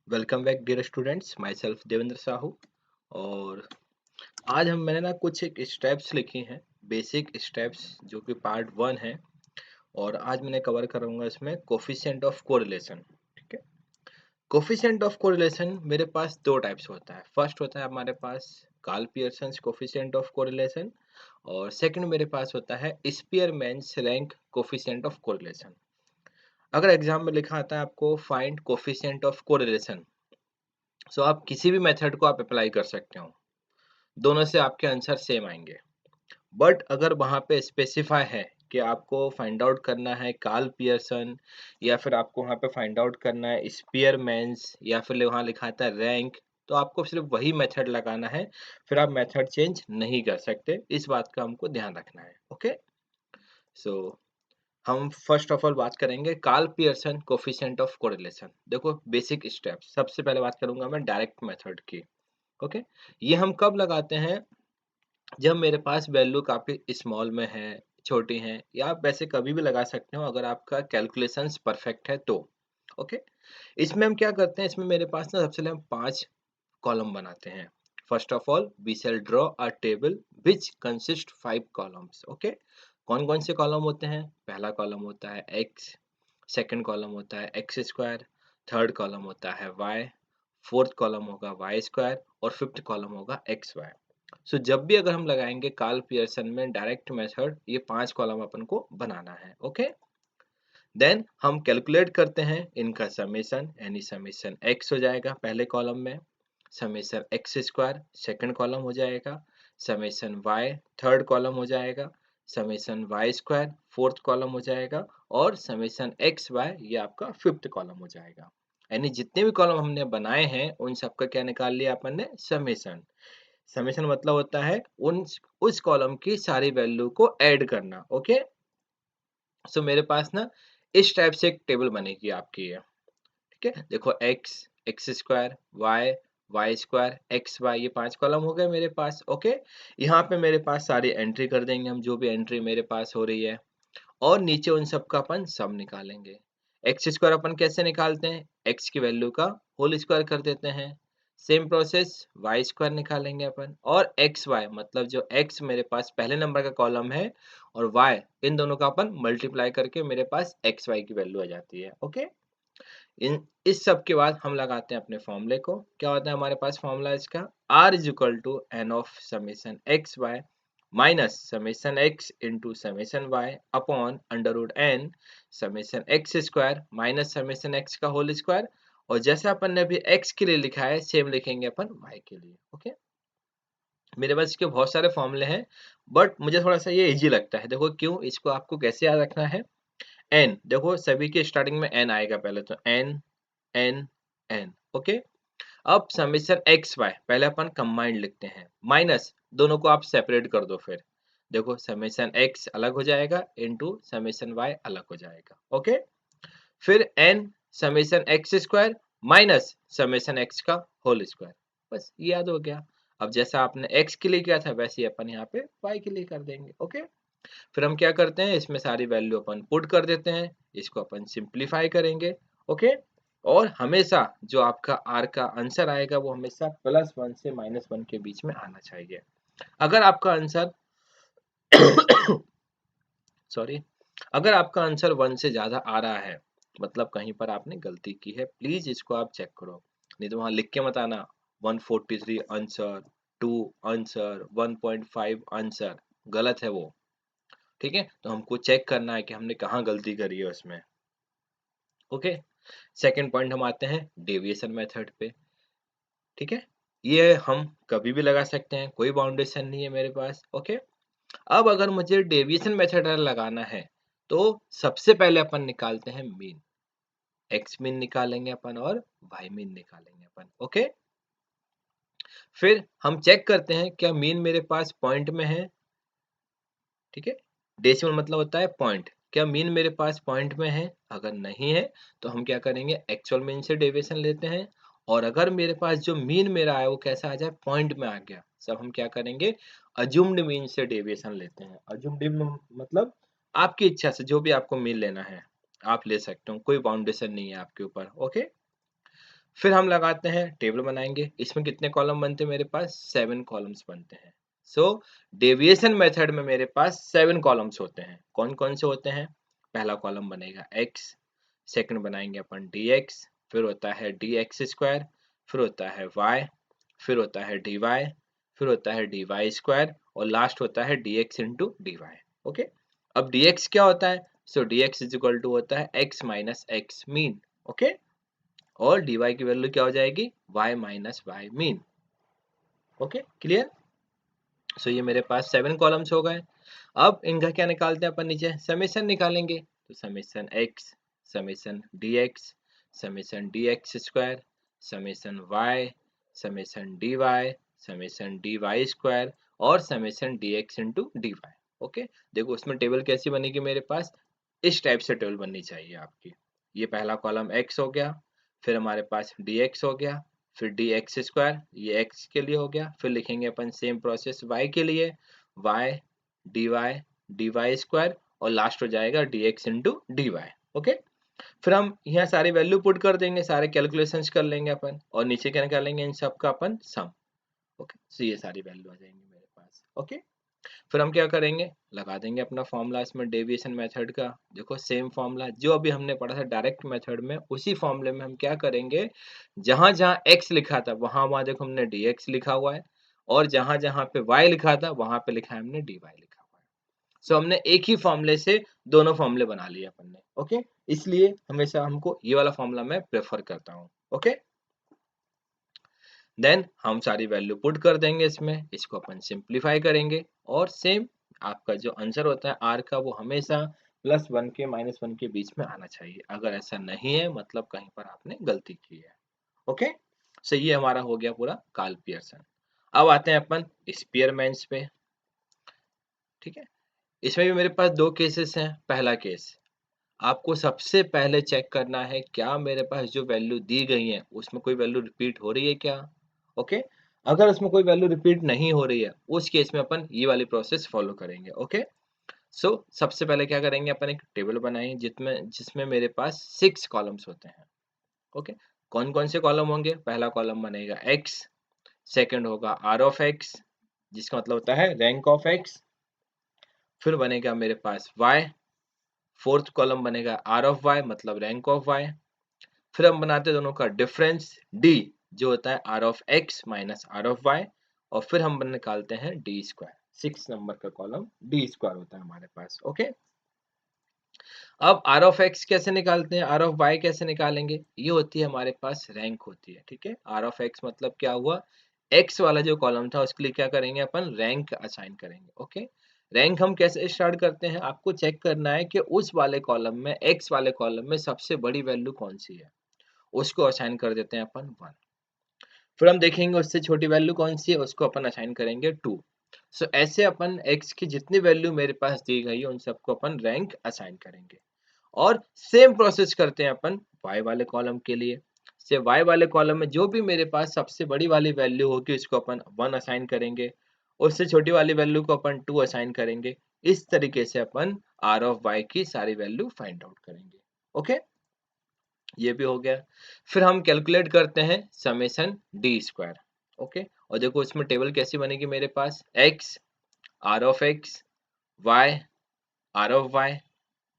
Welcome back dear students, myself Devendra Sahu. और आज मैंने ना कुछ एक स्टेप्स लिखी हैं, बेसिक स्टेप्स जो कि पार्ट 1 है। और आज मैंने कवर करूंगा इसमें कोफिशिएंट ऑफ कोरिलेशन। ठीक है, कोफिशिएंट ऑफ कोरिलेशन मेरे पास दो टाइप्स होता है। फर्स्ट होता है हमारे पास Karl Pearson coefficient of correlation, और सेकंड मेरे पास होता है Spearman's rank coefficient of correlation. अगर एग्जाम में लिखा आता है आपको find coefficient of correlation, so आप किसी भी मेथड को आप अप्लाई कर सकते हो, दोनों से आपके आंसर सेम आएंगे। बट अगर वहां पे स्पेसिफाई है कि आपको फाइंड आउट करना है कार्ल पियर्सन, या फिर आपको वहां पे फाइंड आउट करना है स्पीयरमैन्स, या फिर वहां लिखा आता है रैंक, तो आपको सिर्फ वही मेथड लगाना है। फिर आप मेथड चेंज नहीं कर सकते, इस बात का हमको ध्यान रखना है। ओके, सो हम फर्स्ट ऑफ ऑल बात करेंगे Karl Pearson coefficient of correlation. देखो बेसिक स्टेप्स, सबसे पहले बात करूंगा मैं डायरेक्ट मेथड की। ओके, ये हम कब लगाते हैं? जब मेरे पास वैल्यू काफी स्मॉल में है, छोटी है, या आप वैसे कभी भी लगा सकते हो अगर आपका कैलकुलेशंस परफेक्ट है तो। ओके, इसमें हम क्या करते हैं, इसमें मेरे पास ना सबसे पहले हम 5 कॉलम बनाते हैं। First of all we shall draw a table which consist 5 columns. Okay, कौन कौन से कॉलम होते हैं? पहला कॉलम होता है एक्स, सेकंड कॉलम होता है एक्स स्क्वायर, थर्ड कॉलम होता है वाई, फोर्थ कॉलम होगा वाई स्क्वायर, और फिफ्थ कॉलम होगा एक्स वाई। सो जब भी अगर हम लगाएंगे कार्ल पियर्सन में डायरेक्ट मेथड, ये 5 कॉलम अपन को बनाना है। ओके, देन हम कैलकुलेट करते हैं इनका समेशन, यानी समेशन एक्स हो जाएगा पहले कॉलम में, summation X square second column हो जाएगा, समेशन वाई थर्ड कॉलम हो जाएगा, summation Y square fourth column हो जाएगा, और समेशन एक्स वाई ये आपका फिफ्थ कॉलम हो जाएगा। यानी जितने भी कॉलम हमने बनाए हैं उन सबका क्या निकाल लिया अपन ने? समेशन। समेशन मतलब होता है उन उस कॉलम की सारी वैल्यू को ऐड करना। ओके, सो मेरे पास ना इस टाइप से एक टेबल बनेगी आपकी ये। ठीक है, देखो X, X square, Y, Y square, X Y, ये 5 कॉलम हो गए मेरे पास। ओके, यहाँ पे मेरे पास सारी एंट्री कर देंगे हम, जो भी एंट्री मेरे पास हो रही है, और नीचे उन सब का अपन सम निकालेंगे। एक्स स्क्वायर अपन कैसे निकालते हैं? एक्स की वैल्यू का होल स्क्वायर कर देते हैं। सेम प्रोसेस वाई स्क्वायर निकालेंगे अपन, और एक्स वाई मतलब जो एक्स मेरे पास पहले नंबर का कॉलम है, और वाई, इन दोनों का अपन मल्टीप्लाई करके मेरे पास एक्स वाई की वैल्यू आ जाती है। ओके, इन इस सब के बाद हम लगाते हैं अपने फॉर्मूले को। क्या होता है हमारे पास फॉर्मूला इसका? r is equal to N of summation X Y minus summation X into summation Y upon under root N summation X square minus summation X का होल स्क्वायर। और जैसे अपन ने अभी x के लिए लिखा है, सेम लिखेंगे अपन y के लिए। ओके, मेरे पास इसके बहुत सारे फॉर्मूले हैं, बट मुझे थोड़ा सा ये इजी लगता है। देखो क्यों, इसको आपको कैसे याद रखना है? n, देखो सभी के स्टार्टिंग में n आएगा पहले, तो n n n। ओके, अब समेशन एक्स वाई पहले अपन कंबाइंड लिखते हैं, माइनस दोनों को आप सेपरेट कर दो। फिर देखो समेशन एक्स अलग हो जाएगा इनटू समेशन वाई अलग हो जाएगा। ओके, फिर n summation X square minus summation X का होल स्क्वायर। बस ये याद हो गया। अब जैसा आपने x के लिए किया था वैसे ही अपन यहाँ पे y के लिए कर देंगे। ओके, फिर हम क्या करते हैं, इसमें सारी वैल्यू अपन पुट कर देते हैं, इसको अपन सिंप्लीफाई करेंगे। ओके, और हमेशा जो आपका r का आंसर आएगा वो हमेशा +1 से -1 के बीच में आना चाहिए। अगर आपका आंसर सॉरी, अगर आपका आंसर 1 से ज्यादा आ रहा है, मतलब कहीं पर आपने गलती की है, प्लीज इसको आप चेक करो। नहीं तो वहां लिख के मत आना 143 आंसर, 2 आंसर, 1.5 आंसर, गलत है वो। ठीक है, तो हमको चेक करना है कि हमने कहाँ गलती करी है उसमें। ओके, सेकंड पॉइंट हम आते हैं डेविएशन मेथड पे। ठीक है, ये हम कभी भी लगा सकते हैं, कोई बाउंडेशन नहीं है मेरे पास। ओके, अब अगर मुझे डेविएशन मेथड लगाना है, तो सबसे पहले अपन निकालते हैं मीन। एक्स मीन निकालेंगे अपन और वाई मीन निकालेंगे अपन। ओके, फिर हम चेक करते हैं क्या मीन मेरे पास पॉइंट में है। ठीक है, डेसिमल मतलब होता है पॉइंट। क्या मीन मेरे पास पॉइंट में है? अगर नहीं है तो हम क्या करेंगे, एक्चुअल मीन से डेविएशन लेते हैं। और अगर मेरे पास जो मीन मेरा है वो कैसा आ जाए, पॉइंट में आ गया, सब हम क्या करेंगे, अज्यूम्ड मीन से डेविएशन लेते हैं। अज्यूम्ड मतलब आपकी इच्छा से जो भी आपको मीन लेना है आप ले सकते हो, कोई बाउंडेशन नहीं है आपके ऊपर। ओके, फिर हम लगाते हैं, टेबल बनाएंगे। इसमें कितने कॉलम बनते हैं मेरे पास? 7 कॉलम्स बनते हैं। सो डेविएशन मेथड में मेरे पास 7 कॉलम्स होते हैं। कौन कौन से होते हैं? पहला कॉलम बनेगा x, सेकंड बनाएंगे अपन dx, फिर होता है dx स्क्वायर, फिर होता है y, फिर होता है dy, फिर होता है dy स्क्वायर, और लास्ट होता है dx इंटू dy। ओके, अब dx क्या होता है? So dx is equal to होता है x minus x mean. Okay, और dy की वैल्यू क्या हो जाएगी? y minus y mean. Okay, clear? So ये मेरे पास 7 कॉलम्स हो गए। अब इनका क्या निकालते हैं अपन? नीचे समेशन निकालेंगे। तो summation x, summation dx, summation dx square, summation y, summation dy, summation dy square, और summation dx into dy। Okay, देखो उसमें टेबल कैसी बनेगी मेरे पास? इस टाइप से टेबल बननी चाहिए आपकी। ये पहला कॉलम x हो गया, फिर हमारे पास dx हो गया, फिर dx स्क्वायर, ये x के लिए हो गया, फिर लिखेंगे अपन सेम प्रोसेस y के लिए, y dy dy स्क्वायर, और लास्ट हो जाएगा dx इंटू dy। ओके, फिर हम यहाँ सारी वैल्यू पुट कर देंगे, सारे कैलकुलेशंस कर लेंगे अपन, और नीचे क्या निकालेंगे? इन सब का अपन सम। ओके, सो ये सारी वैल्यू आ जाएंगी मेरे पास। ओके, फिर हम क्या करेंगे? लगा देंगे अपना फॉर्मूला इसमें डेविएशन मेथड का। देखो सेम फॉर्मूला जो अभी हमने पढ़ा था डायरेक्ट मेथड में, उसी फॉर्मूले में हम क्या करेंगे? जहां जहां x लिखा था वहां वहां देखो हमने dx लिखा हुआ है, और जहां जहां पे y लिखा था वहां पे लिखा है हमने dy लिखा हुआ है। सो हमने एक ही फॉर्मूले से दोनों फॉर्मूले बना लिए अपन ने। ओके, इसलिए हमेशा हमको ये वाला फॉर्मूला मैं प्रेफर करता हूँ। ओके, देन हम सारी वैल्यू पुट कर देंगे इसमें, इसको अपन सिंप्लीफाई करेंगे, और सेम आपका जो आंसर होता है आर का, वो हमेशा +1 के -1 के बीच में आना चाहिए। अगर ऐसा नहीं है मतलब कहीं पर आपने गलती की है। ओके, सो ये हमारा हो गया पूरा कार्ल पियर्सन। अब आते हैं अपन स्पीयरमैन्स पे। ठीक है, इसमें भी मेरे पास दो केसेस हैं। पहला केस, आपको सबसे पहले चेक करना है क्या मेरे पास जो वैल्यू दी गई है उसमें कोई वैल्यू रिपीट हो रही है क्या। ओके, अगर उसमें कोई वैल्यू रिपीट नहीं हो रही है उस केस में अपन ये वाली प्रोसेस फॉलो करेंगे। ओके, सो सबसे पहले क्या करेंगे? अपन एक टेबल बनाएंगे जिसमें जिसमें मेरे पास 6 कॉलम्स होते हैं। ओके, कौन कौन से कॉलम होंगे? पहला कॉलम बनेगा x, सेकंड होगा r ऑफ x, जिसका मतलब होता है रैंक ऑफ x, फिर बनेगा मेरे पास y, फोर्थ कॉलम बनेगा r ऑफ y मतलब रैंक ऑफ y, फिर हम बनाते हैं दोनों का डिफरेंस d, जो होता है r of x minus r of y, और फिर हम निकालते हैं d स्क्वायर। 6 नंबर का कॉलम d स्क्वायर होता है हमारे पास। ओके, अब r ऑफ x कैसे निकालते हैं? r ऑफ y कैसे निकालेंगे? ये होती है हमारे पास रैंक होती है। ठीक है, r ऑफ x मतलब क्या हुआ? x वाला जो कॉलम था उसके लिए क्या करेंगे? अपन रैंक असाइन करेंगे। ओके, रैंक हम कैसे स्टार्ट करते हैं? आपको चेक करना है कि उस वाले कॉलम में, x वाले कॉलम में सबसे बड़ी वैल्यू कौन सी है, उसको असाइन कर देते हैं अपन 1। फिर हम देखेंगे उससे छोटी वैल्यू कौन सी है, उसको अपन असाइन करेंगे 2। सो ऐसे अपन x की जितनी वैल्यू मेरे पास दी गई है उन सबको अपन रैंक असाइन करेंगे, और सेम प्रोसेस करते हैं अपन y वाले कॉलम के लिए। से y वाले कॉलम में जो भी मेरे पास सबसे बड़ी वाली वैल्यू होगी उसको अपन 1 असाइन करेंगे, उससे छोटी वाली वैल्यू को अपन 2 असाइन करेंगे। इस तरीके से अपन r ऑफ y की सारी वैल्यू फाइंड आउट करेंगे। ओके, ये भी हो गया। फिर हम कैलकुलेट करते हैं समेशन डी स्क्वायर। ओके, और देखो इसमें टेबल कैसी बनेगी मेरे पास? x, r of x, y, r of y,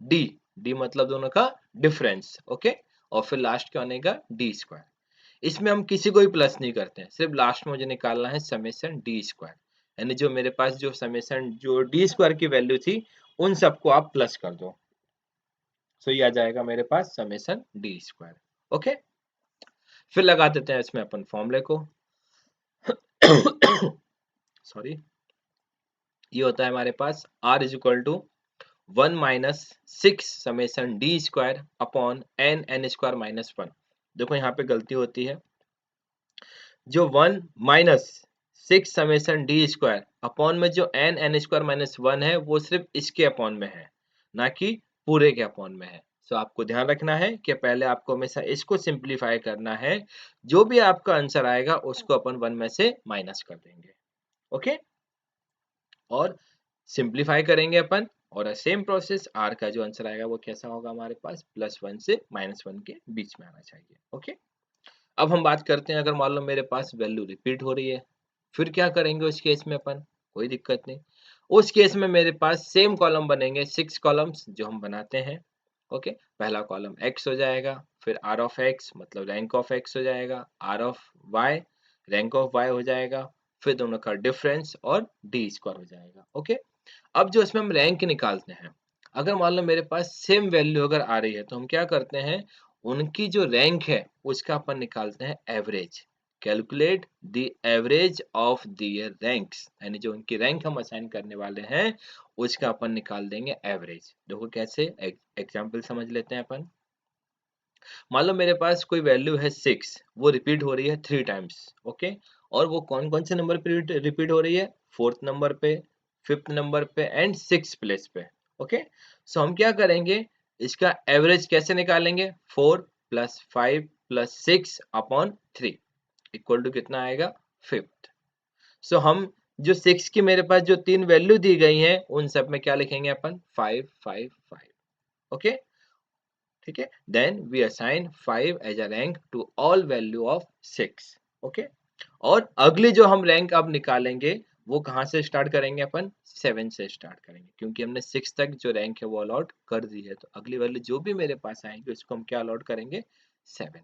d, d मतलब दोनों का डिफरेंस। ओके, और फिर लास्ट क्या बनेगा? D square. इसमें हम किसी को भी प्लस नहीं करते हैं, सिर्फ लास्ट में मुझे निकालना है समेशन डी स्क्वायर, यानी जो मेरे पास जो समेशन जो डी स्क्वायर की वैल्यू थी उन सबको आप प्लस कर दो। सो ये आ जाएगा मेरे पास समेशन डी स्क्वायर। ओके, फिर लगा देते हैं इसमें अपन फॉर्मूले को। सॉरी, ये होता है हमारे पास r is equal to 1 minus 6 summation D square upon N square minus 1। देखो यहाँ पे गलती होती है, जो 1 minus 6 summation D square upon में जो एन स्क्वायर माइनस 1 है वो सिर्फ इसके अपॉन में है, ना कि पूरे के अपॉन में है। सो आपको ध्यान रखना है कि पहले आपको हमेशा इसको सिंप्लीफाई करना है, जो भी आपका आंसर आएगा उसको अपन 1 में से माइनस कर देंगे। ओके, और सिंप्लीफाई करेंगे अपन, और सेम प्रोसेस r का जो आंसर आएगा वो कैसा होगा हमारे पास? +1 से -1 के बीच में आना चाहिए। ओके, अब हम बात करते हैं अगर मान लो मेरे पास वैल्यू रिपीट हो रही है, फिर क्या करेंगे उस केस में अपन? कोई दिक्कत नहीं। उस केस में मेरे पास सेम कॉलम बनेंगे, 6 कॉलम्स जो हम बनाते हैं। ओके, पहला कॉलम x हो जाएगा, फिर r ऑफ x मतलब रैंक ऑफ x हो जाएगा, r of y rank of y हो जाएगा, फिर दोनों का डिफरेंस और d स्क्वायर हो जाएगा। ओके, अब जो इसमें हम रैंक निकालते हैं, अगर मान लो मेरे पास सेम वैल्यू अगर आ रही है तो हम क्या करते हैं, उनकी जो रैंक है उसका अपन निकालते हैं average. Calculate the average of their ranks, यानी जो उनकी रैंक हम असाइन करने वाले हैं उसका अपन निकाल देंगे एवरेज। देखो कैसे, एग्जांपल समझ लेते हैं अपन। मान लो मेरे पास कोई वैल्यू है 6, वो रिपीट हो रही है 3 टाइम्स। ओके, और वो कौन कौन से नंबर पे रिपीट हो रही है? 4th नंबर पे, 5th नंबर पे एंड 6th प्लेस पे। ओके, सो हम क्या करेंगे, इसका एवरेज कैसे निकालेंगे? 4 plus 5 plus 6 upon 3 equal to कितना आएगा? 5th। सो हम जो 6 की मेरे पास जो तीन वैल्यू दी गई हैं उन सब में क्या लिखेंगे अपन? 5 5 5। ओके, ठीक है, then we assign 5 as a rank to all value of 6। ओके, और अगली जो हम रैंक अब निकालेंगे वो कहाँ से स्टार्ट करेंगे अपन? 7 से स्टार्ट करेंगे, क्योंकि हमने 6 तक जो रैंक है वो अलॉट कर दी है, तो अगली वैल्यू जो भी मेरे पास आएंगे उसको हम क्या अलॉट करेंगे? 7।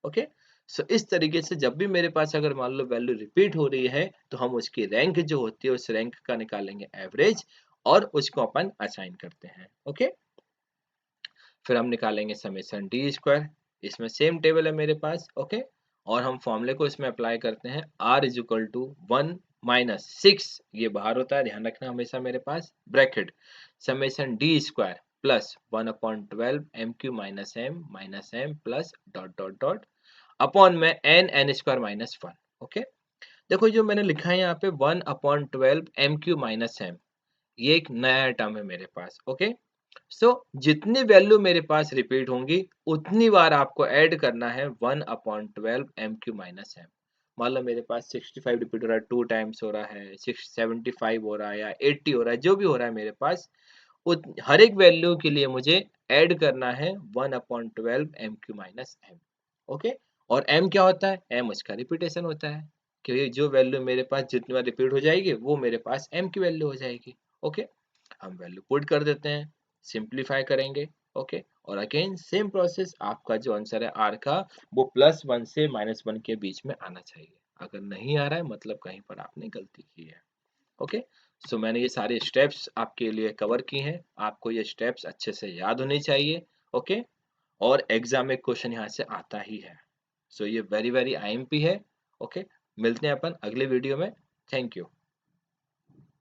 ओके, सो इस तरीके से जब भी मेरे पास अगर मान लो वैल्यू रिपीट हो रही है तो हम उसकी रैंक जो होती है उस रैंक का निकालेंगे एवरेज और उसको अपन असाइन करते हैं। ओके, फिर हम निकालेंगे समेशन डी स्क्वायर, इसमें सेम टेबल है मेरे पास। ओके, और हम फॉर्मूले को इसमें अप्लाई करते हैं, R is equal to 1 minus 6, ये बाहर होता है, ध्यान रखना हमेशा मेरे पास, bracket summation D square plus 1/12 M Q minus M plus dot dot dot upon में एन स्क्वायर माइनस 1। ओके, देखो जो मैंने लिखा है यहाँ पे 1/12 एम क्यू माइनस एम, ये एक नया टर्म है मेरे पास। ओके, सो जितनी वैल्यू मेरे पास रिपीट होंगी उतनी बार आपको ऐड करना है 1/12 एम क्यू माइनस एम। मान लो मेरे पास 65 रिपीट हो रहा है, 2 टाइम्स हो रहा है, 675 हो रहा है या 80 हो रहा है, जो भी हो रहा है मेरे पास, हर एक वैल्यू के लिए मुझे ऐड करना है 1/12 M Q minus M. Okay, और एम क्या होता है? एम उसका रिपीटेशन होता है, क्योंकि जो वैल्यू मेरे पास जितनी बार रिपीट हो जाएगी वो मेरे पास एम की वैल्यू हो जाएगी। ओके, हम वैल्यू पुट कर देते हैं, सिंप्लीफाई करेंगे। ओके, और अगेन सेम प्रोसेस, आपका जो आंसर है आर का वो +1 से -1 के बीच में आना चाहिए। अगर नहीं आ रहा है मतलब कहीं पर आपने गलती की है। ओके, सो मैंने ये सारे स्टेप्स आपके लिए कवर की हैं, आपको ये स्टेप्स अच्छे से याद होनी चाहिए। ओके, और एग्जाम में क्वेश्चन यहाँ से आता ही है, सो ये वेरी वेरी आईएमपी है। ओके, मिलते हैं अपन अगले वीडियो में। Thank you.